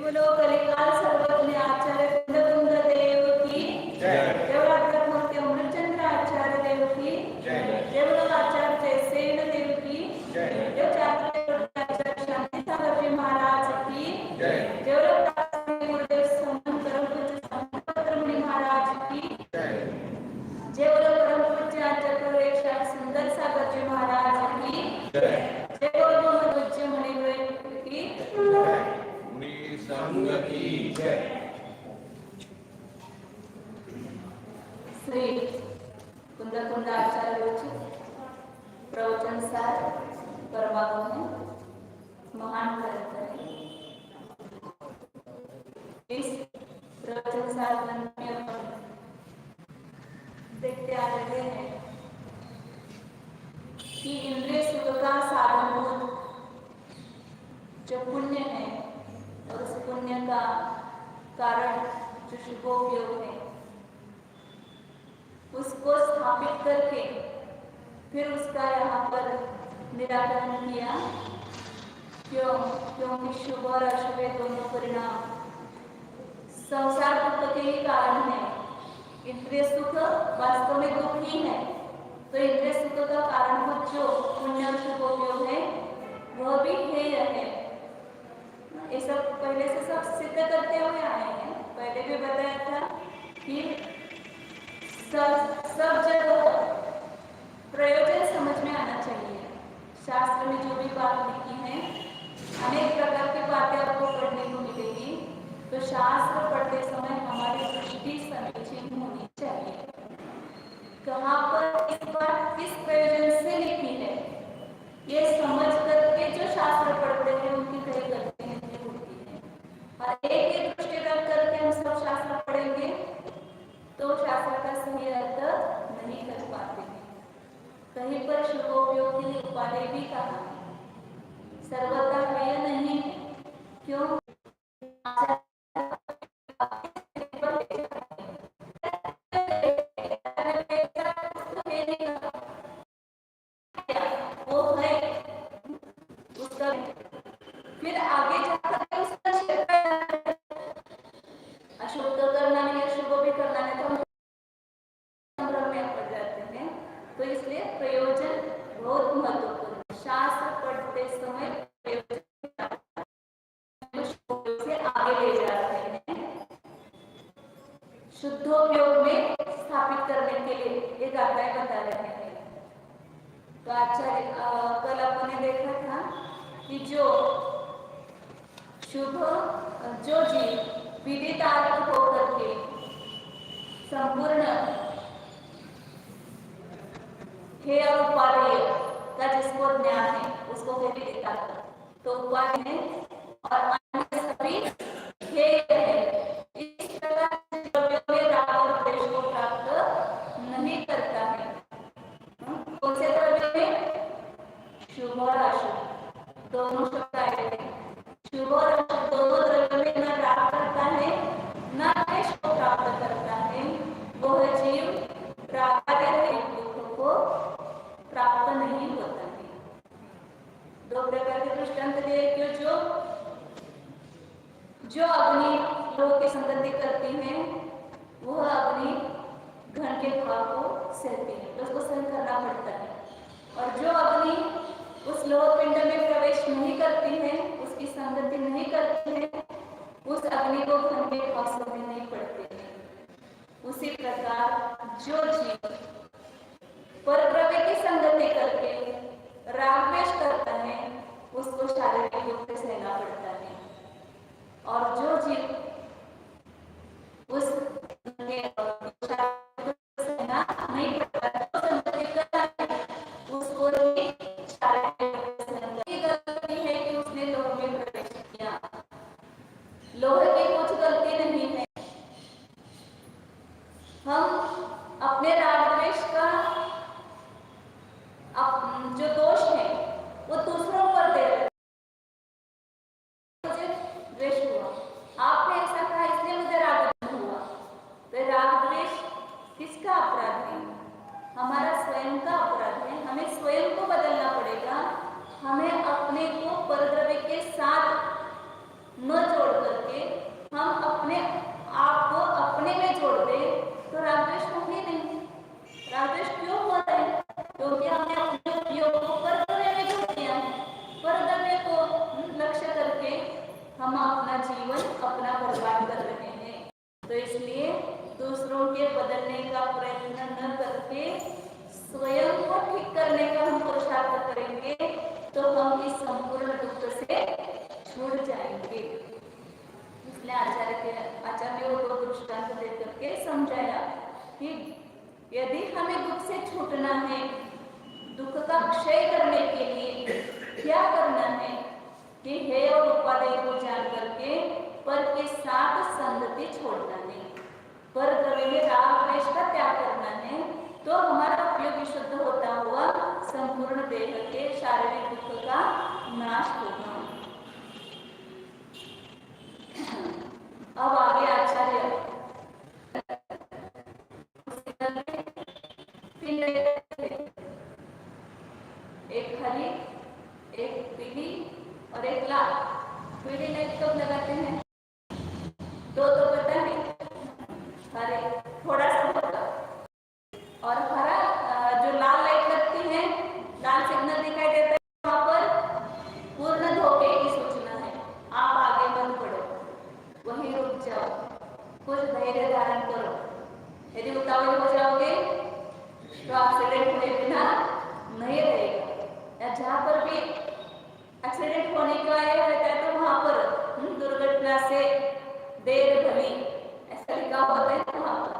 बोलो कलिकाल सर्वज्ञ आचार्य कुंद देव की जय। देवरात्र मूर्ति अमृतचंद्र आचार्य देव की जय। देवलोक आचार्य जयसेन देव की जय। देवचार्य आचार्य शांति सागर जी महाराज की जय। देवलोक गुरुदेव समन परम पूज्य संपत्र मुनि महाराज की जय। देवलोक परम पूज्य आचार्य सुंदर सागर जी महाराज की जय। देवलोक पूज्य मुनि की संघ की जय। श्री कुंद आचार्य प्रवचन सार परमागम महान ग्रंथ है। इस प्रवचन सार ग्रंथ में हम देखते आ रहे हैं कि इंद्रिय सुख का साधन जो पुण्य है और उस पुण्य का कारण जो शुभोपयोग है उसको स्थापित करके फिर उसका यहाँ पर निराकरण किया। क्योंकि शुभ और अशुभ दोनों परिणाम संसार दुख के ही कारण है। इंद्रिय सुख वास्तव में दुख ही है, तो इंद्रिय सुख का कारण जो पुण्य और शुभोपयोग है वह भी हेय है। ये सब पहले से सब सिद्ध करते हुए आए हैं। पहले भी बताया था कि सब जगह प्रयोजन समझ में आना चाहिए। शास्त्र में जो भी बात लिखी है, अनेक प्रकार की बातें आपको पढ़ने को मिलेगी, तो शास्त्र पढ़ते समय हमारी दृष्टि समीचीन होनी चाहिए। कहाँ पर इस बात किस प्रयोजन से लिखी है ये समझ करके जो शास्त्र पढ़ते हैं उनकी कई गलतियां होती है। और एक ही दृष्टि रख करके हम सब शास्त्र पढ़ेंगे तो शास्त्र का सही अर्थ नहीं कर पाते हैं। कहीं पर शुभोपयोग के लिए उपाय भी कहा है, सर्वथा है नहीं है। क्यों? वो है उसका फिर आगे जाकर उसका अशुभ तो करना नहीं, अशुभ भी करना नहीं, तो संभ्रम में पड़ जाते हैं। तो इसलिए प्रयोजन बहुत महत्वपूर्ण। शास्त्र पढ़ते समय प्रयोजन से आगे ले जाते हैं, शुद्धोपयोग में स्थापित करने के लिए ये गाथाएं बता रहे हैं। तो आचार्य कल आपने देखा था कि जो शुभ जो जीव विदितार्थ होकर के संपूर्ण हे उपादेय का जिसको ज्ञान है उसको हे विदितार्थ, तो उपाय है और अन्य सभी हे है। इस प्रकार द्रव्य राग और द्वेष को प्राप्त नहीं करता है। कौन से द्रव्य में? शुभ और अशुभ दोनों शब्द आए थे। शुभ और अशुभ दोनों द्रव्य में न राग करता है न द्वेष को प्राप्त करता है। वह जीव रागादि दुख को प्राप्त नहीं होता है। दो प्रकार के दृष्टांत दिए कि जो अग्नि लोह की संगति करती है वह अग्नि घन के भाव को सहती है, तो उसको सहन करना पड़ता है। और जो अग्नि उस लोह पिंड में प्रवेश नहीं करती है, उसकी संगति नहीं करती है, उस अग्नि को घन के भाव सहने नहीं पड़ते है। उसी प्रकार जो जीव परद्रव्य की संगति करके राग द्वेष करता है उसको शारीरिक दुख से सहना पड़ता है। और जो जीव उस सहना नहीं पड़ता तो संगति करता है उसको ही शारीरिक गलती है कि उसने लोह में प्रवेश किया। लोह की कुछ गलती नहीं है। हम अपने राग द्वेष क्योंकि हमने अपने उपयोग को परद्रव्य में जोड़ दिया है। परद्रव्य को लक्ष्य करके हम अपना जीवन अपना बर्बाद कर रहे हैं। तो इसलिए दूसरों के बदलने का प्रयत्न न करके स्वयं को ठीक करने का हम पुरुषार्थ करेंगे तो हम इस संपूर्ण दुख से छूट जाएंगे। इसलिए आचार्य को दो दृष्टांत देकर के समझाया कि यदि हमें दुख से छूटना है, दुख का क्षय करने के लिए क्या करना है कि हे और उपादेय को जान करके पर के साथ संगति छोड़ना है, पर द्रव्य में राग द्वेष का त्याग करना है, तो हमारा उपयोग विशुद्ध होता हुआ संपूर्ण देह के शारीरिक दुख का नाश होगा। अब आगे आचार्य एक हरी, एक पीली और एक लाल। पीली लाइट कब लगाते हैं? दो तो पता नहीं, हरे थोड़ा सा होगा और हरा जो लाल लाइट लगती है, लाल सिग्नल दिखाई देता है, वहां पर पूर्ण धोखे की सूचना है, आप आगे मत बढ़ो, वहीं रुक जाओ, कुछ धैर्य धारण करो। यदि उतावल हो जाओगे तो एक्सीडेंट हुए बिना नहीं रहेगा, या जहाँ पर भी एक्सीडेंट होने का यह रहता है तो वहां पर दुर्घटना से देर भली ऐसा लिखा होता है, वहां पर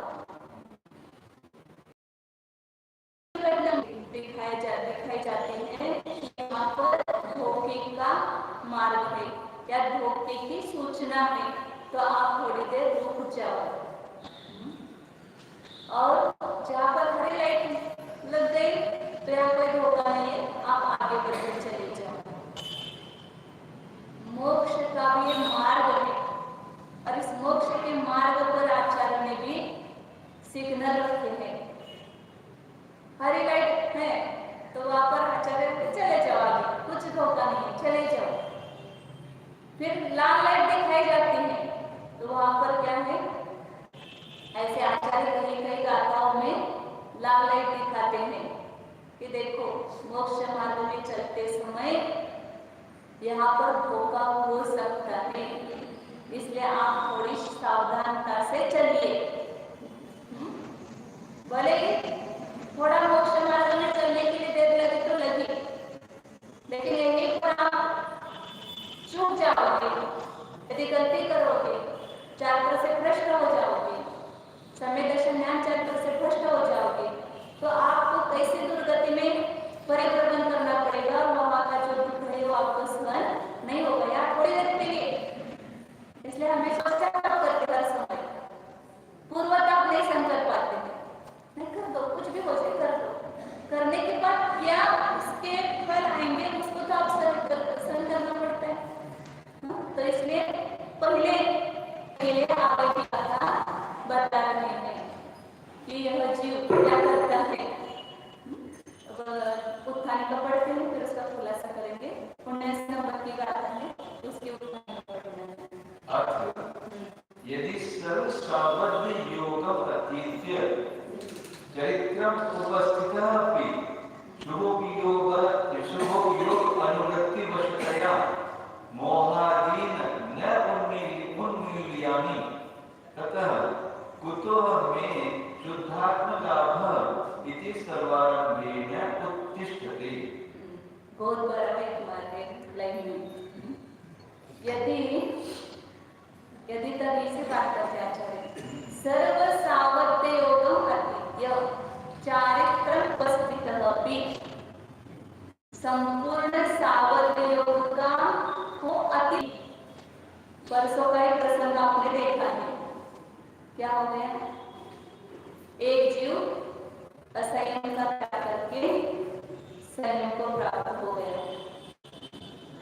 दिखाई जाते हैं, यहाँ पर धोखे का मार्ग है या धोखे की सूचना है, तो आप थोड़ी देर रुक जाओ और जहाँ पर हरी लाइट लग गई तो यहाँ कोई धोखा नहीं है, आप आगे बढ़ते चले जाओ। मोक्ष का भी मार्ग है और इस मोक्ष के मार्ग पर आचार्य ने भी सिग्नल रखे हैं। हरी लाइट है तो वहां पर आचार्य चले जाओ आगे, कुछ धोखा नहीं, चले जाओ। फिर लाल लाइट दिखाई जाती है तो वहां पर क्या है, ऐसे आचार्य कई गाथाओं में लाल लाइट दिखाते हैं कि देखो मोक्ष मार्ग में चलते समय यहाँ पर धोखा हो सकता है, इसलिए आप थोड़ी सावधानता से चलिए। भले थोड़ा मोक्ष मार्ग में चलने के लिए देर लगे तो लगी, लेकिन यही पर आप चूक जाओगे, यदि गलती करोगे, चारित्र से भ्रष्ट हो जाओगे, समय दर्शन ज्ञान चारित्र से भ्रष्ट हो जाओगे, तो आपको कैसे दुर्गति में परिवर्तन करना पड़ेगा, वहां का जो दुख है वो आपको सहन नहीं होगा यार थोड़ी देर के लिए। इसलिए हमें पश्चाताप करके हर समय पूर्वत आप नहीं सहन कर पाते हैं, नहीं कर दो, कुछ भी हो जाए कर दो, करने के बाद क्या उसके फल आएंगे उसको तो आप सहन करना पड़ता है। तो इसलिए पहले आप बता रहे हैं कि यह जीव क्या करता है। उत्थान का पढ़ते हैं, फिर उसका खुलासा करेंगे। 19 नंबर की गाथा है, उसके उत्थान का पढ़ना। यदि सर्व सावध योग अतीत्य चरित्रम उपस्थितः अपि शुभोपयोग अनुवृत्ति वशतया मोहादीन न उन्मील्यानि ततः कुतो मे शुद्धात्म लाभ इति सर्वारंभेन उत्तिष्ठते। बहुत बड़ा एक बात है लाइन में। यदि तभी से बात करते आचार्य सर्व सावत्य योगम अतीत्य चारित्रम उपस्थितः अपि, संपूर्ण सावत्य योग का हो अति। परसों का एक प्रसंग आपने देखा है, क्या हो गया, एक जीव असंयम का त्याग करके संयम को प्राप्त हो गया।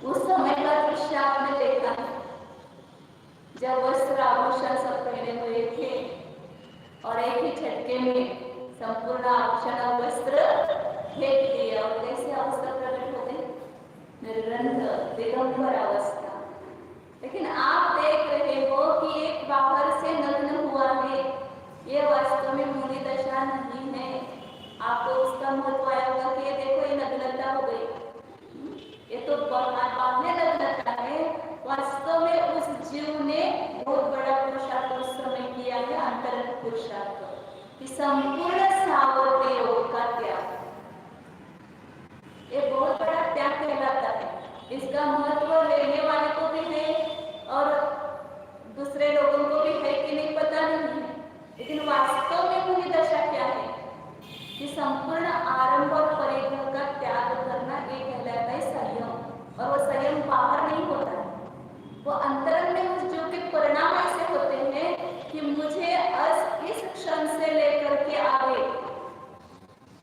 उस समय का दृश्य आपने देखा है जब वस्त्र आभूषण सब पहने हुए थे और एक ही झटके में संपूर्ण आभूषण और वस्त्र फेंक दिए और कैसे अवस्था प्रकट हो गई, निर्गंध दिगंबर अवस्था। लेकिन आप देख रहे हो कि एक बाहर से नग्न हुआ है, ये वास्तव में मूली दशा नहीं है। आपको उसका महत्व आया होगा कि संपूर्ण सावधि योग का त्याग, ये बहुत बड़ा त्याग कहलाता है। इसका महत्व लेने वाले को भी है और दूसरे लोगों को भी है कि नहीं पता नहीं है, लेकिन वास्तव में मुनि दशा क्या है कि संपूर्ण आरंभ और परिग्रह का त्याग करना, ये कहलाता है संयम। और वो संयम बाहर नहीं होता है, वो अंतरंग में उस जो के परिणाम ऐसे होते हैं कि मुझे इस क्षण से लेकर के आगे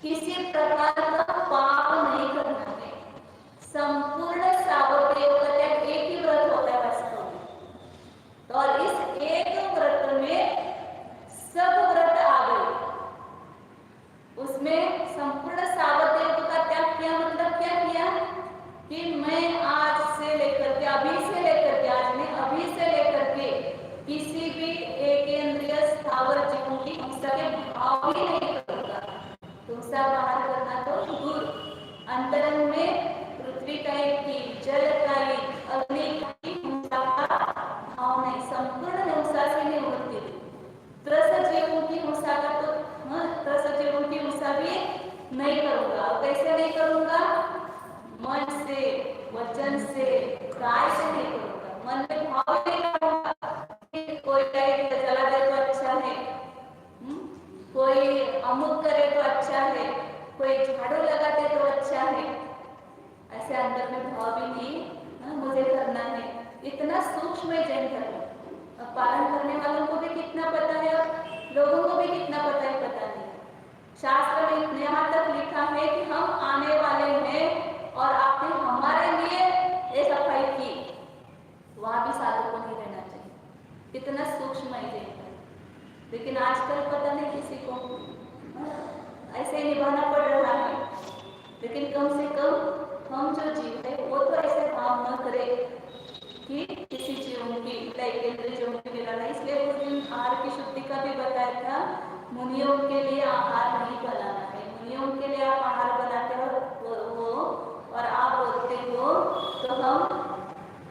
किसी प्रकार का पाप नहीं करना है। संपूर्ण सावधि योग का त्याग एक ही व्रत होता है वास्तव में, और इस एक व्रत में सब व्रत आ गए। उसमें संपूर्ण सावधि योग का त्याग किया, मतलब क्या किया कि मैं आज से लेकर के, अभी से लेकर के, आज में अभी से लेकर के किसी भी एक इंद्रिय स्थावर जीवों की हिंसा के भाव ही नहीं करूंगा। हिंसा बाहर करना तो दूर, अंतरंग में पृथ्वी का एक, जल का एक, अग्नि की हिंसा का भाव नहीं, संपूर्ण हिंसा से निवृत्ति हुई। त्रस्त जीवों की हिंसा का तो त्रस्त जीवों की हिंसा भी नहीं करूंगा। कैसे नहीं करूंगा? मन से, वचन से, काय से नहीं करूंगा। मन में भाव नहीं करूंगा कि कोई कहे जला दे तो अच्छा है, कोई अमुक करे तो अच्छा है, कोई झाड़ू लगा दे तो अच्छा है, ऐसे अंदर में भाव भी नहीं मुझे करना है। इतना सूक्ष्म जैन धर्म पालन करने वालों को भी कितना पता है और लोगों को भी कितना पता है पता नहीं। शास्त्र में यहाँ तक लिखा है कि हम आने वाले हैं और आपने हमारे लिए ये सफाई की, वहां भी साधु को नहीं रहना चाहिए। कितना सूक्ष्म है, लेकिन आजकल पता नहीं किसी को ऐसे ही निभाना पड़ रहा है। लेकिन कम से कम हम जो जीव है वो तो ऐसे भाव न करे कि किसी जीवों की इंद्रिय जीवों की मिला नहीं। इसलिए उस दिन आहार की शुद्धि का भी बताया था, मुनियों के लिए आहार नहीं बनाना है। मुनियों के लिए आप आहार बनाते हो और आप बोलते हो तो हम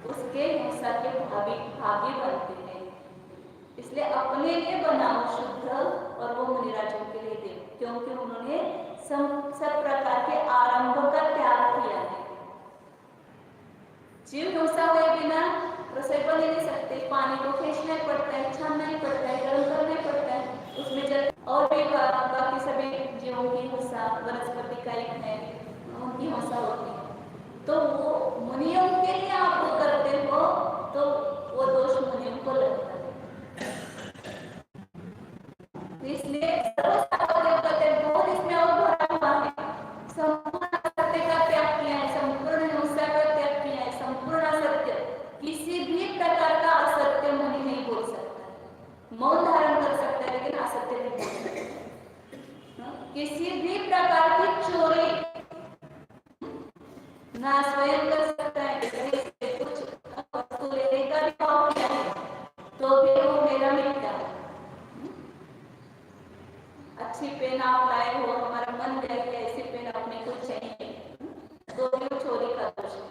उसके हिंसा के भागी बनते हैं। इसलिए अपने लिए बनाओ शुद्ध और वो मुनिराजों के लिए दे, क्योंकि उन्होंने सब प्रकार के आरंभ का त्याग किया है। जीव हिंसा हुए बिना रसोई बन नहीं सकते, पानी को खींचना पड़ता है, छानना ही पड़ता है, गर्म करना पड़ता है, उसमें जल और भी बाकी सभी जीवों की हिंसा, वनस्पति का एक है उनकी हिंसा होती है। तो वो मुनियों के लिए आप वो करते हो तो वो दोष मुनियों को लगता है। इसलिए बहुत इसमें और भरा हुआ है। संपूर्ण सत्य का त्याग किया है, संपूर्ण हिंसा का त्याग किया है, संपूर्ण असत्य, किसी भी प्रकार का असत्य मुनि नहीं बोल सकता। मौन धारण कर सकता है लेकिन असत्य नहीं बोल सकता। किसी भी प्रकार की चोरी ना स्वयं कर सकता है, कुछ वस्तु लेने का भी भाव किया है तो भी वो मेरा मिलता है। अच्छी पेन आप लाए हो, हमारा मन गया कि ऐसी पेन अपने को चाहिए, तो भी चोरी का दोष है।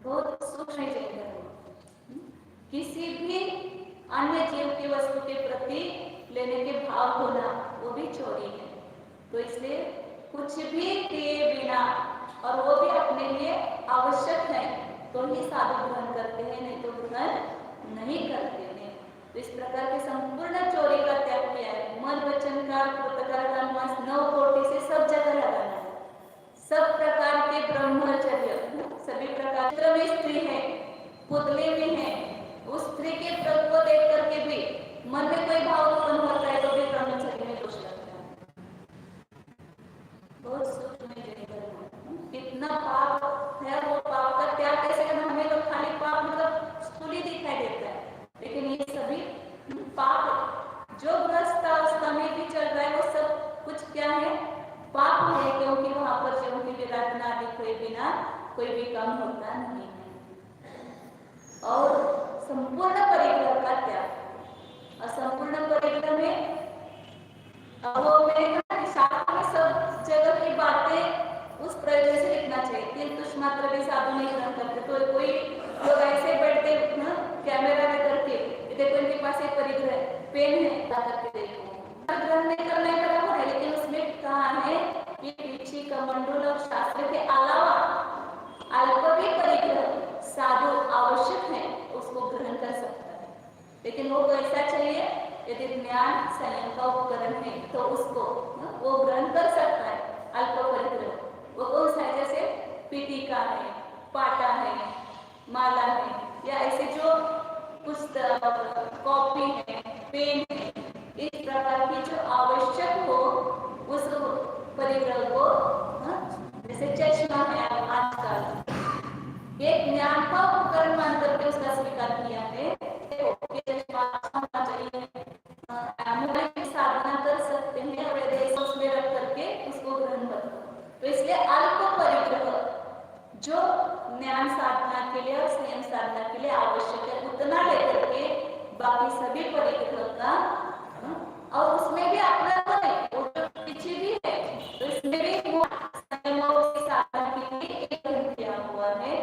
बहुत सूक्ष्म है। किसी भी अन्य जीव की वस्तु के प्रति लेने के भाव होना वो भी चोरी है। तो इसलिए कुछ भी दिए बिना, और वो भी अपने लिए आवश्यक है तो ही साधु ग्रहण करते हैं, नहीं तो ग्रहण नहीं करते हैं। तो इस प्रकार के संपूर्ण चोरी का त्याग किया है। मन वचन का कृतकार का मास 9 कोटि से सब जगह लगाना है। सब प्रकार के ब्रह्मचर्य, सभी प्रकार में स्त्री है, पुतले में है, उस स्त्री के तत्व को देख करके भी मन में कोई भाव उत्पन्न होता है तो भी ब्रह्मचर्य में दोष लगता है। बहुत सूक्ष्म कितना पाप है, वो पाप का त्याग कैसे करना। हमें तो खाली पाप मतलब स्थूल दिखाई देता है, लेकिन ये सभी पाप जो ग्रस्त अवस्था में भी चल रहा है वो सब कुछ क्या है, पाप है, क्योंकि वहां पर जीवों की विराधना आदि कोई बिना कोई भी काम होता नहीं है। और संपूर्ण परिग्रह का त्याग, और संपूर्ण परिग्रह में वो मैंने कहा शास्त्र में सब जगह की बातें उस प्रयोजन से लिखना चाहिए। तीन तुष मात्र भी साधु नहीं ग्रहण करते, तो कोई लोग ऐसे बैठते कैमरा में करके देखो इनके पास एक परिग्रह पेन है, करके देखो ग्रहण कि ऋषि कमंडल और शास्त्र के अलावा अल्प भी परिग्रह साधु आवश्यक है, उसको ग्रहण कर सकता है। लेकिन वो कैसा चाहिए? यदि ज्ञान संयम का उपकरण है तो उसको वो ग्रहण कर सकता है। अल्प परिग्रह वो कौन सा है? जैसे पीठिका है, पाटा है, माला है, या ऐसे जो पुस्तक, कॉपी है, पेन है, इस प्रकार की जो आवश्यक हो उस परिग्रह को, जैसे चश्मा है आजकल एक ज्ञान का उपकरण मान करके उसका स्वीकार किया है। चश्मा होना चाहिए, मोबाइल की साधना कर सकते हैं और देश उसमें रख करके उसको ग्रहण कर। तो इसलिए अल्प परिग्रह जो ज्ञान साधना के लिए और संयम साधना के लिए आवश्यक है उतना लेकर के बाकी सभी परिग्रह का, और उसमें भी अपना तो नहीं, वो जो पीछे भी है तो इसमें भी संयमों की साधना के लिए एक किया हुआ है।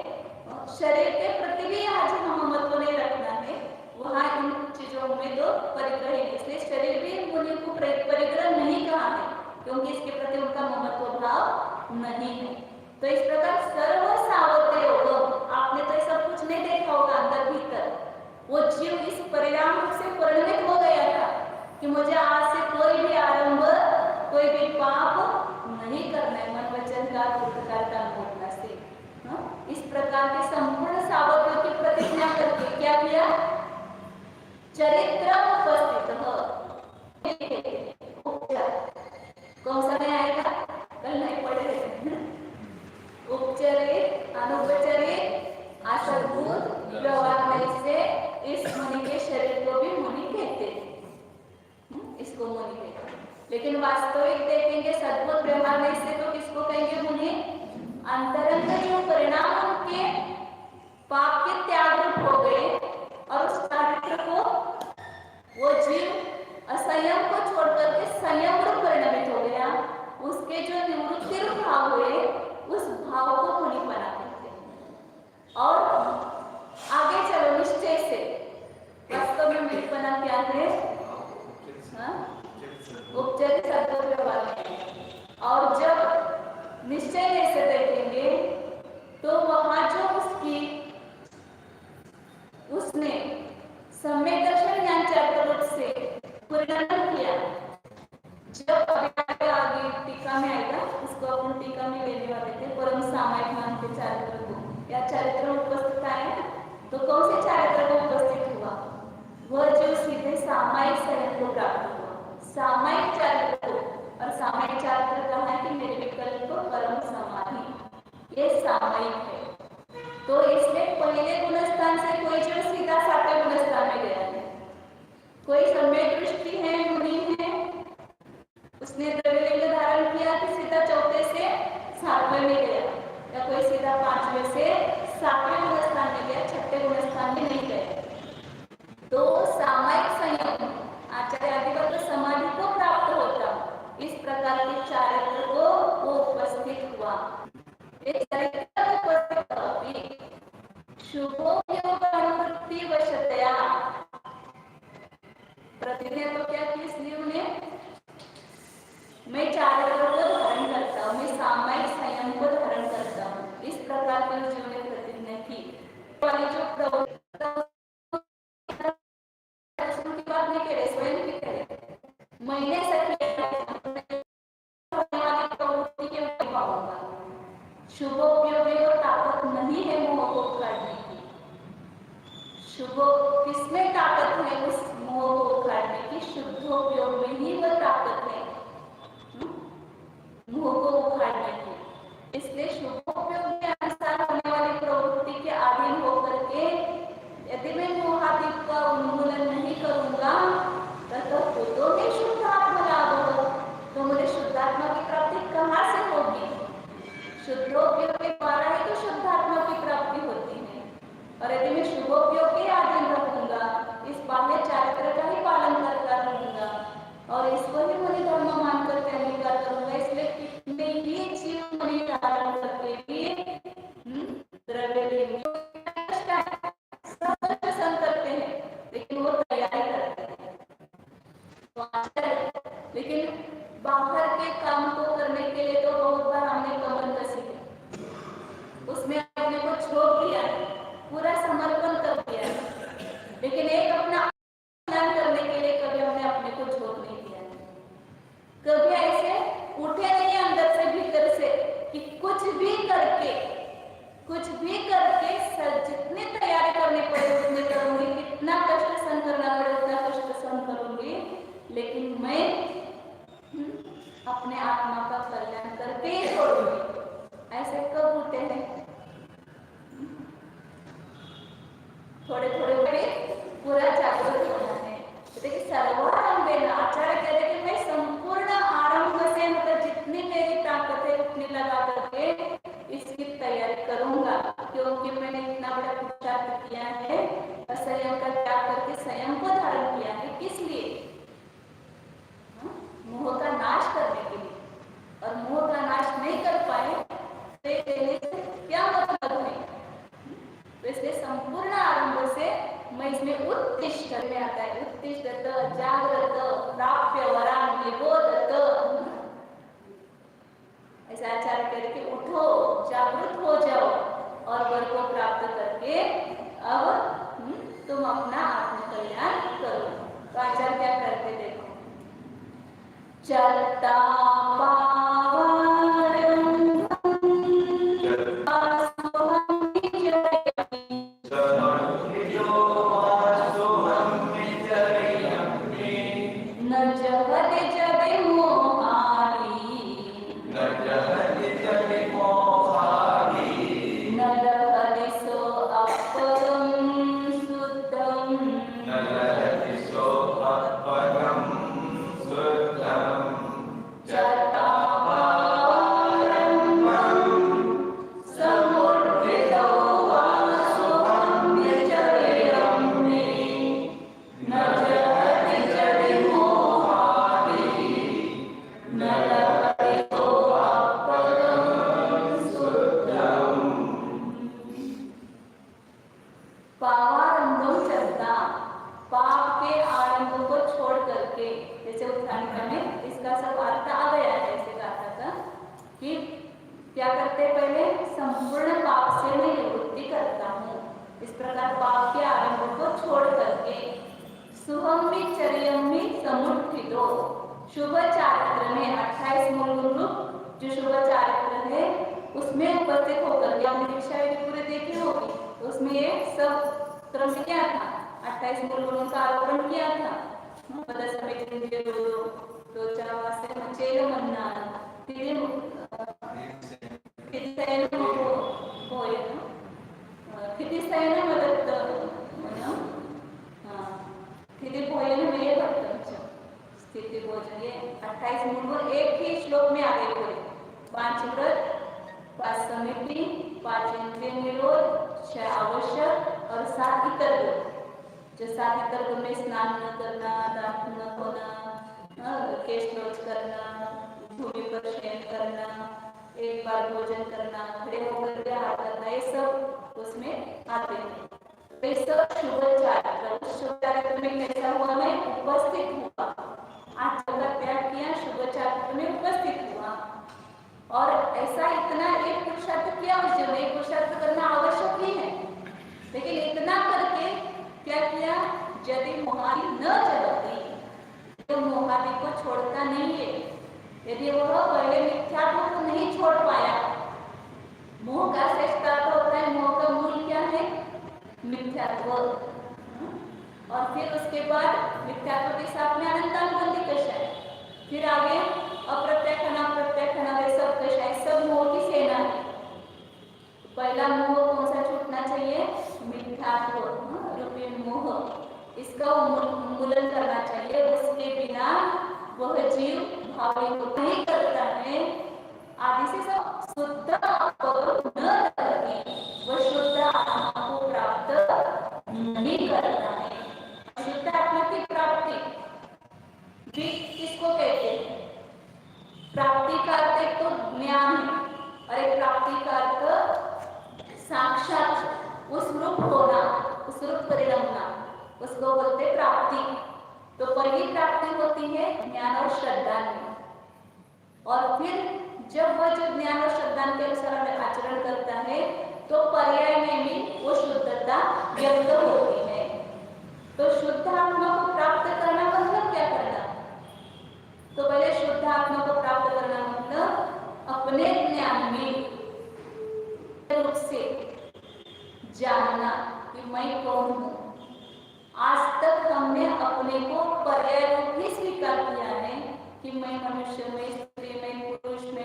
शरीर के प्रति भी आज हम महत्व नहीं रखना है, वहाँ इन चीजों में तो परिग्रह है। इसलिए शरीर भी मुनि को परिग्रह नहीं कहा है, क्योंकि इसके प्रति उनका महत्व भाव नहीं है। तो इस प्रकार सर्व सावत्य योग, आपने तो सब कुछ नहीं देखा होगा अंदर भीतर। वो जीव इस परिणाम से परिणमित हो गया था कि मुझे आज से कोई भी आरंभ, कोई भी पाप नहीं करना है, मन वचन का काम करना से। इस प्रकार के संपूर्ण सावत्य की प्रतिज्ञा करके क्या किया? चरित्र उपस्थित कौन सा नहीं आएगा? कल नहीं पढ़े। उपचरित, अनुपचरित, असद्भुत व्यवहार से इस मुनि के शरीर को भी मुनि कहते हैं, इसको मुनि कहते हैं। लेकिन वास्तविक देखेंगे सद्भुत व्यवहार नहीं से तो किसको कहेंगे? मुनि। अंतरंग जो परिणाम उनके पाप के त्याग रूप हो गए और उस चरित्र को वो जीव असंयम को छोड़कर के संयम रूप परिणमित हो गया, उसके जो निवृत्ति रूप भाव हुए उस भाव को मुनिपना कहते हैं। और आगे चलो निश्चय से, वास्तव में मुनिपना क्या है? उपचरित सद्भुत व्यवहार। और जब निश्चय से देखेंगे तो वहां जो उसने सम्यक दर्शन ज्ञान चरित्र रूप से परिणमन किया, जब आगे टीका में आएगा, उसको अपन टीका में लेने वाले थे, परम सामायिक मान के चरित्र को या चरित्र उपस्थित आए तो कौन से चरित्र को उपस्थित हुआ? वह जो सीधे सामायिक संयम को प्राप्त हुआ, सामायिक चरित्र को। और सामायिक चरित्र कहा है कि मेरे विकल्प परम समाधि, ये सामायिक है। तो इसलिए पहले गुणस्थान से कोई जो सीधा सातवें गुणस्थान में गया है, कोई सम्यक दृष्टि है, मुनि है, उसने द्रव्यलिंग धारण किया कि सीधा चौथे से सातवें में गया, या कोई सीधा पांचवें से सातवें गुणस्थान में गया, छठे गुणस्थान में नहीं गया। तो सामायिक संयम आचार्य आदि समाधि को प्राप्त होता, इस प्रकार के चरित्र को वो उपस्थित हुआ। शुभोपयोगानुवृत्ति वशतया प्रतिज्ञा तो क्या की इसलिए उन्हें, मैं चरित्र को धारण करता हूँ, मैं सामायिक संयम को धारण करता हूँ, इस प्रकार की उन्होंने प्रतिज्ञा की। वाली जो की बात नहीं करे, स्वयं की करे, मैंने शुभोपयोगी और ताकत नहीं है मोह को उखाड़ने की। शुभ किसमें ताकत है? उस मोह को उखाड़ने की शुद्धोपयोग में ही वह ताकत है मोह को उखाड़ने की। इसलिए शुभोपयोग के अनुसार होने वाली प्रवृत्ति के अधीन होकर के यदि मैं मोहादि का उन्मूलन नहीं करूंगा तो खुदों में शुद्धात्मा लाभ हो, तो मुझे शुद्धात्मा की प्राप्ति कहाँ से होगी? शुद्धोपयोग के द्वारा ही तो शुद्धात्मा की प्राप्ति होती है। और यदि मैं शुभोपयोग के अधीन रहूंगा, इस बाह्य चरित्र का ही पालन करता रहूंगा और इसको ही मुझे कल्याण करके ही छोड़ूंगी। ऐसे कब उठे हैं? थोड़े थोड़े पूरा जागृत होना है। देखिए सर्वारंभेन आचार्य कहते हैं कि मैं संपूर्ण आरंभ से मतलब जितनी मेरी ताकत है उतनी लगा करके इसकी तैयारी करूंगा, क्योंकि मैंने इतना बड़ा पुरुषार्थ किया है और स्वयं का त्याग करके स्वयं को धारण किया है। किस लिए? मोह का नाश करने के लिए। और मोह का नाश नहीं कर पाए तो देने से क्या मतलब है? तो इसलिए संपूर्ण आरंभ से मैं इसमें उत्तिष्ठ में आता है। उत्तिष्ठत जागृत प्राप्य वरान निबोधत, ऐसे आचार्य कहते कि उठो, जागृत हो जाओ और वर को प्राप्त करके अब तुम अपना आत्म कल्याण करो। तो आचार्य क्या करते देखो, चलता शुभ चारित्र में 28 मूल रूप जो शुभ चारित्र है उसमें उपस्थित होकर के आपने दीक्षा पूरे देखी होगी, तो उसमें ये सब क्रम से क्या था, 28 मूल गुणों का आरोपण किया था। स्थिति भोजन ये 28 मूल एक ही श्लोक में आगे बोले, 5 व्रत, 5 समिति, 5 इंद्रिय निरोध, 6 आवश्यक और 7 इतर गुण। जो 7 इतर गुण में स्नान न करना, दांत न धोना, केश रोज करना, भूमि पर शयन करना, एक बार भोजन करना, खड़े होकर के हाथ करना, ये सब उसमें आते हैं। तो ये सब शुभ चारित्र, शुभ चारित्र में कैसा हुआ, मैं उपस्थित हुआ, आज का त्याग किया, शुभ चारित्र में उपस्थित हुआ। और ऐसा इतना एक पुरुषार्थ किया, आवश्यक एक पुरुषार्थ करना आवश्यक ही है, लेकिन इतना करके क्या किया, यदि मोहादि न जलती, तो मोहादि को छोड़ता नहीं है। यदि वह पहले मिथ्यात्व को नहीं छोड़ पाया, मोह का श्रेष्ठता होता है, मोह का मूल क्या है, मिथ्यात्व, और फिर उसके बाद मिथ्यात्व के साथ में अनंतानुबंधी कषाय, फिर आगे अप्रत्यक्षण प्रत्यक्षण वे सब कषाय, सब मोह की सेना है। पहला मोह कौन सा छूटना चाहिए, मिथ्यात्व रूपी मोह, इसका उन्मूलन करना चाहिए। उसके बिना वह जीव भावी को नहीं करता है, आदि से सब शुद्ध न करके वह शुद्ध आत्मा को प्राप्त नहीं करता है। शुद्ध आत्मा की प्राप्ति भी किसको कहते हैं, प्राप्ति का अर्थ तो ज्ञान है, और एक प्राप्ति का अर्थ साक्षात उस रूप होना, उस रूप परिणमना, उसको बोलते प्राप्ति। तो पहली प्राप्ति होती है ज्ञान और श्रद्धा में, और फिर जब वह जो ज्ञान और श्रद्धा के अनुसार आचरण करता है तो पर्याय में भी वो शुद्धता व्यक्त होती है। तो शुद्ध आत्मा को प्राप्त करना मतलब क्या करना, तो पहले शुद्ध आत्मा को प्राप्त करना मतलब अपने ज्ञान में रूप से जानना कि मैं कौन हूँ। आज तक हमने अपने को पर्याय रूप ही स्वीकार किया है कि मैं मनुष्य में, स्त्री में, पुरुष में,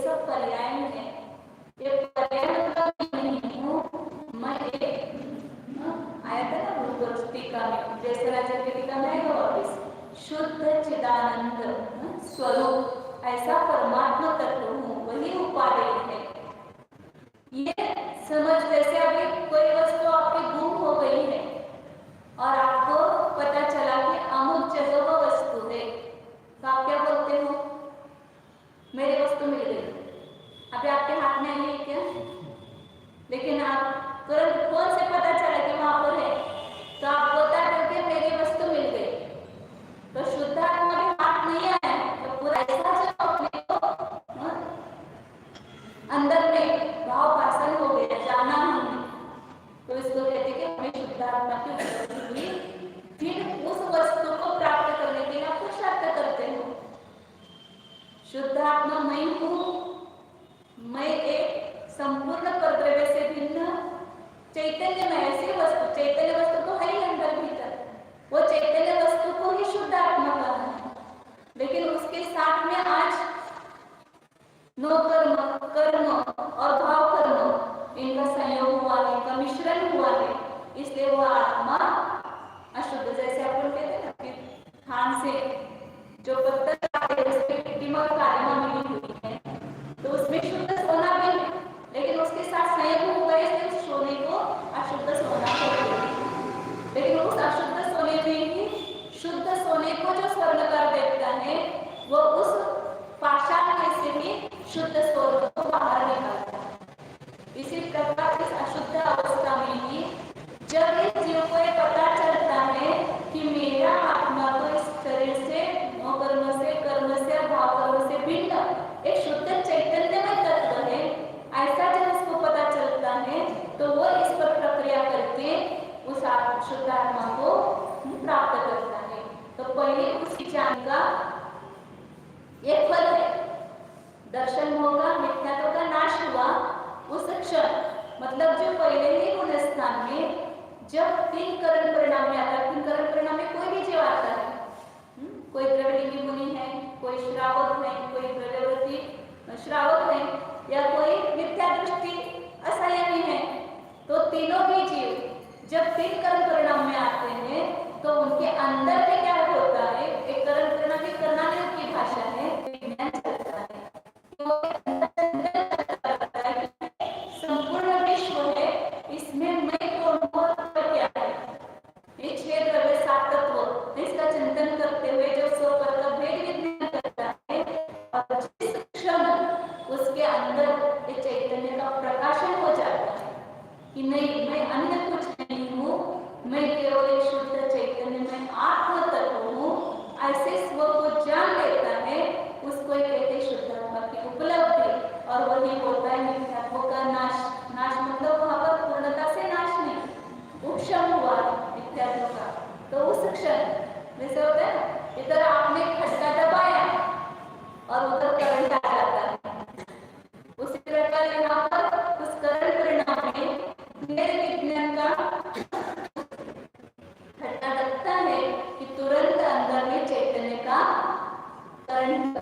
सब पर्याय है। ये पर्याय मतलब नहीं हूँ मैं एक आया था ना गुरु टीका में, जैसे राजा की टीका में आएगा वापिस, शुद्ध चिदानंद स्वरूप ऐसा परमात्मा तत्व हूँ, वही उपादेय है। ये समझ, जैसे अभी कोई वस्तु आपकी गुम हो गई है और आपको पता चला कि अमुक जगह वो वस्तु है, तो आप क्या बोलते हो? मेरी वस्तु मिल गई। अभी आपके हाथ में आई है क्या? लेकिन आप तुरंत कौन से पता चला कि वहां पर है, तो आप बता दो कि मेरी वस्तु मिल गई। तो शुद्ध आत्मा भी हाथ नहीं आया, तो पूरा ऐसा जो अपने को अंदर में भाव भाषण हो गया, जाना हमने, तो इसको कहते हैं कि हमें शुद्ध आत्मा की उपलब्धि हुई। फिर उस वस्तु को प्राप्त करने के लिए आप पुरुषार्थ करते हो। शुद्ध आत्मा मैं हूँ, मैं एक संपूर्ण परद्रव्य से भिन्न चैतन्य में ऐसी वस्तु, चैतन्य वस्तु तो है ही अंदर भीतर, वो चैतन्य वस्तु को ही शुद्ध आत्मा कहना है। लेकिन उसके साथ में आज नो कर्म, कर्म और भाव कर्म, इनका संयोग हुआ है, इनका मिश्रण हुआ है, इसलिए वो आत्मा अशुद्ध। जैसे अपन कहते हैं ना कि खान से जो पत्थर आते हैं उसमें मिट्टी में कालिमा मिली हुई है, तो उसमें शुद्ध सोना भी है, लेकिन उसके साथ संयोग हुआ है, इसलिए उस सोने को अशुद्ध सोना कहते हैं। लेकिन उस अशुद्ध सोने में ही शुद्ध सोने को जो स्वर्ण कर देता है, वो उस पाषाण में से भी शुद्ध स्वरूप को बाहर निकालता है। इसी प्रकार इस अशुद्ध अवस्था में ही जब इस जीव को ये पता चलता है कि मेरा आत्मा तो इस शरीर से, कर्म से, भाव कर्म से भिन्न एक शुद्ध चैतन्यमय तत्व है, ऐसा जब उसको पता चलता है तो वो इस पर प्रक्रिया करके उस शुद्ध आत्मा को प्राप्त करता है। तो पहले उस ज्ञान का एक फल है, दर्शन होगा, मिथ्यात्व का नाश हुआ उस क्षण, मतलब जो पहले ही गुण स्थान में जब तीन करण परिणाम में आता है, तीन करण परिणाम में कोई भी जीव आता है, कोई द्रविड़ी मुनि है, कोई श्रावक है, कोई द्रव्यवती श्रावक है, या कोई मिथ्या दृष्टि असंयमी है, तो तीनों भी जीव जब तीन करण परिणाम में आते हैं तो उनके अंदर में क्या होता है, एक करण परिणाम की कर्णाटक की भाषा है, विज्ञान चलता है, संपूर्ण विश्व है, इसमें मैं कौन हूँ क्या है, ये छह द्रव्य सात तत्व, इसका चिंतन करते हुए जो स्वपर का भेद विज्ञान करता है, और जिस क्षण उसके अंदर ये चैतन्य का प्रकाशन हो जाता है कि नहीं, मैं अन्य कुछ नहीं हूँ, मैं केवल एक शुद्ध चैतन्य में आत्म तत्व हूँ, ऐसे स्व को जान लेता है, उसको कहते हैं शुद्ध आत्मा की उपलब्धि। और वही होता है मिथ्यात्व का नाश। नाश मतलब वहां पर पूर्णता से नाश नहीं, उपशम हुआ मिथ्यात्व का। तो उस क्षण जैसे होता है ना, इधर आपने खटका दबाया और उधर करंट आ जाता है, उसी प्रकार यहाँ पर उस करंट परिणाम में मेरे विज्ञान का घटना लगता है कि तुरंत अंदर में चैतन्य का करंट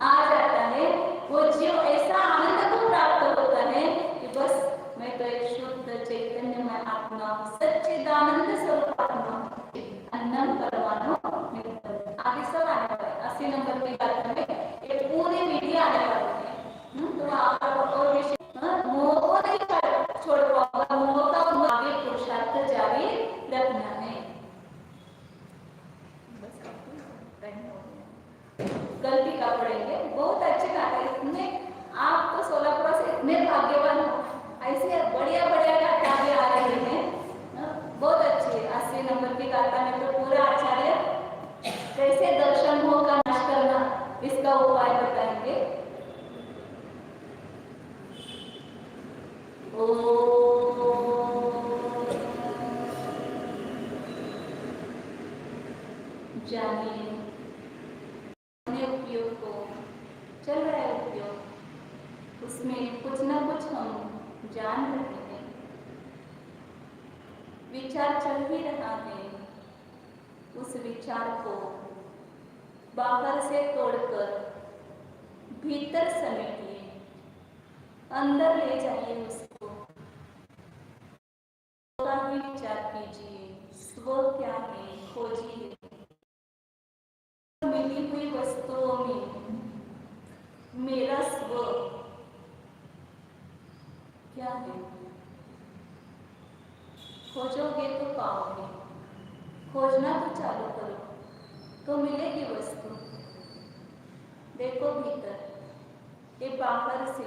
आ जाता है। वो जीव ऐसा आनंद को प्राप्त होता है कि बस मैं तो एक शुद्ध चैतन्य में आत्मा, सच्चिदानंद स्वरूप आत्मा, अन्नम परमाणु आगे सब आने वाले 80 नंबर की बात में ये पूरी विधि आने वाली है। तो आप और विषय मोह को नहीं छोड़ पाओगे, मोह का आगे पुरुषार्थ जारी रखना है। गलती का पड़ेंगे, बहुत अच्छी बात है, इसमें आप तो सोलापुर से इतने भाग्यवान हो, ऐसे बढ़िया बढ़िया गाथा भी आ रही है, बहुत अच्छी है। 80 नंबर की गाथा में तो पूरा आचार्य कैसे दर्शन मोह का नाश करना इसका उपाय बताएंगे। जानिए उपयोग को चल रहा है उपयोग, उसमें कुछ ना कुछ हम जान रहे हैं, विचार चल ही रहा है, उस विचार को बाहर से तोड़कर भीतर समेटिए, अंदर ले जाइए उसको, का ही विचार कीजिए, स्व क्या है खोजिए। मिली हुई वस्तुओं में मेरा स्व क्या है, खोजोगे तो पाओगे। खोजना तो चालू करो तो मिलेगी वस्तु। देखो भीतर, ये बाहर से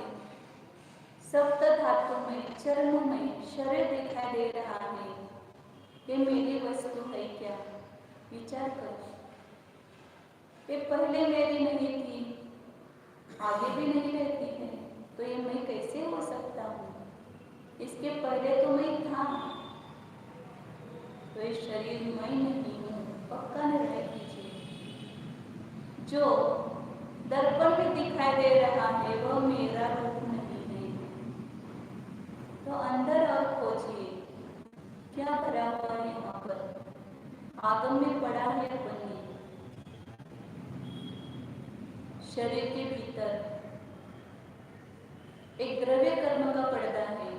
सप्त धातुमय चर्ममय शरीर दिखाई दे रहा है, ये मेरी वस्तु है क्या? विचार करो। ये पहले मेरी नहीं थी, आगे भी नहीं रहती है, तो ये मैं कैसे हो सकता हूँ? इसके पहले तो मैं था, तो ये शरीर मैं नहीं हूँ, पक्का निर्णय कीजिए। जो दर्पण में दिखाई दे रहा है वह मेरा रूप नहीं है। तो अंदर और खोजिए क्या भरा हुआ है यहाँ पर, आगम में पड़ा है बनी। शरीर के भीतर एक द्रव्य कर्म का पर्दा है।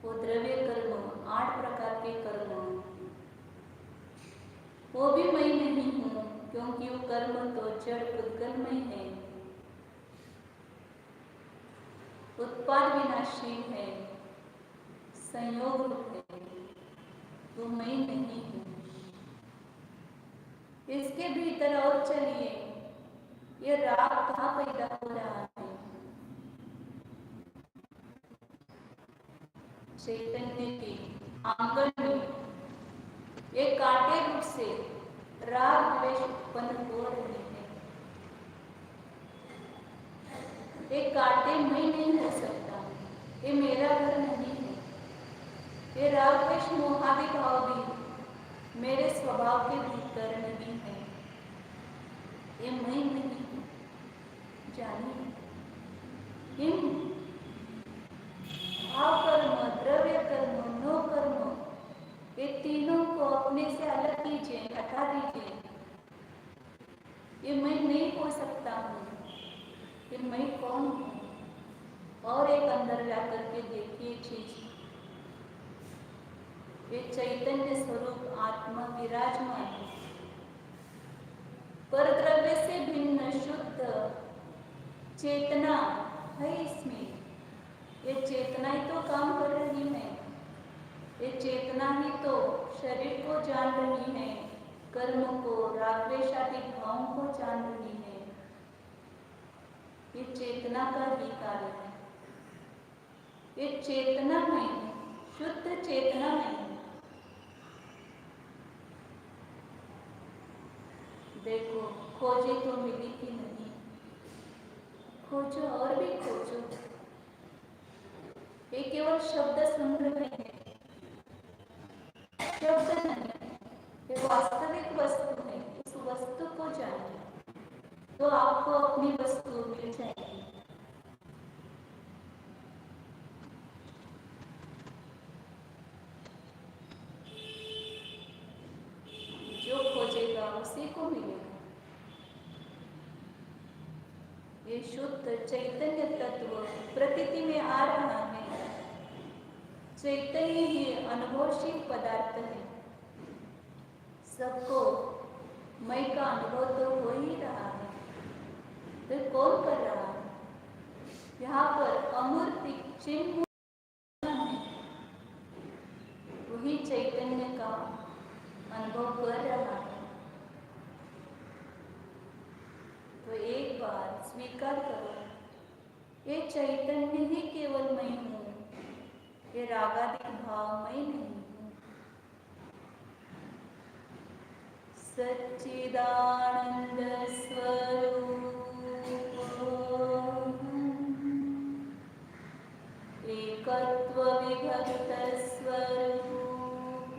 वो द्रव्य कर्म 8 प्रकार के कर्म, वो भी मैं नहीं हूँ, क्योंकि वो कर्म तो जड़ पुद्गल में है, उत्पाद विनाशी है, संयोग रूप है, वो मैं नहीं हूँ। इसके भीतर और चलिए, ये राग कहाँ पैदा हो रहा है? चैतन्य के आंगन में ये कांटे रूप से राग द्वेष उत्पन्न हो रहे हैं। ये कांटे मैं नहीं हो सकता, ये मेरा घर नहीं है। ये राग द्वेष मोहादि भाव भी मेरे स्वभाव के भीतर नहीं है, ये मैं नहीं हूँ। जानिए, इन भाव कर्म, द्रव्य कर्म, नो कर्म, ये तीनों को अपने से अलग कीजिए, हटा दीजिए। ये मैं नहीं हो सकता हूँ, फिर मैं कौन हूँ? और एक अंदर जाकर के देखिए चीज, ये चैतन्य स्वरूप आत्मा विराजमान है, पर द्रव्य से भिन्न शुद्ध चेतना है इसमें। ये चेतना ही तो काम कर रही है, ये चेतना ही तो शरीर को जान रही है, कर्म को, रागद्वेषादि भावों को जान रही है। ये चेतना का ही कार्य है। ये चेतना में, शुद्ध चेतना में देखो, खोजे तो मिली कि नहीं? खोजो और भी खोजो। ये केवल शब्द संग्रह है, शब्द नहीं, ये वास्तविक वस्तु है। उस वस्तु को जानिए तो आपको अपनी वस्तु मिल जाएगी। जो खोजेगा उसी को मिलेगा। ये शुद्ध चैतन्य तत्व प्रतीति में आ रहा है। चैतन्य ही अनुभवशील पदार्थ है। सबको मैं का अनुभव तो हो ही रहा है, फिर कौन कर रहा है? यहाँ पर अमूर्तिक चिन्ह है, वही चैतन्य का अनुभव कर रहा है। तो एक बार स्वीकार करो, ये चैतन्य ही केवल मैं हूँ, ये रागादि भाव मैं नहीं हूँ। सच्चिदानंद स्वरूप एकत्व विभक्त स्वरूप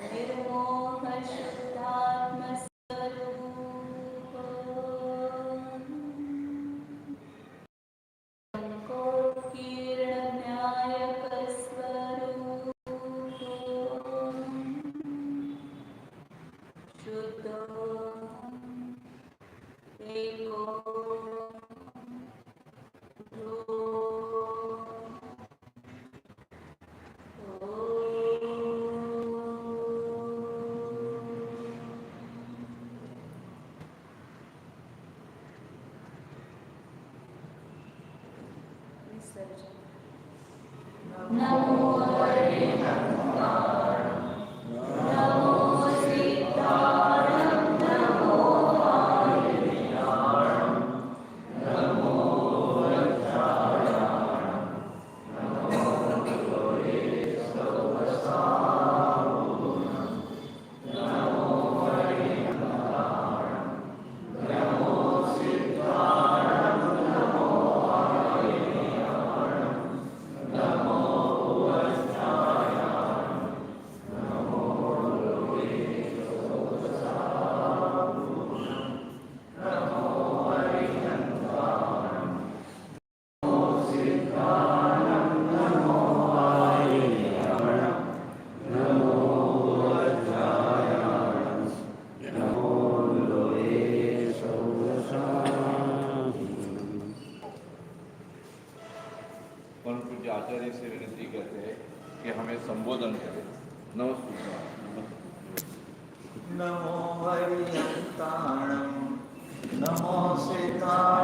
निर्मोह शुद्धात्म स्वरूप किरण न्यायक स्वरूप शुद्ध एक नमो हरियंताणं नमो सीताय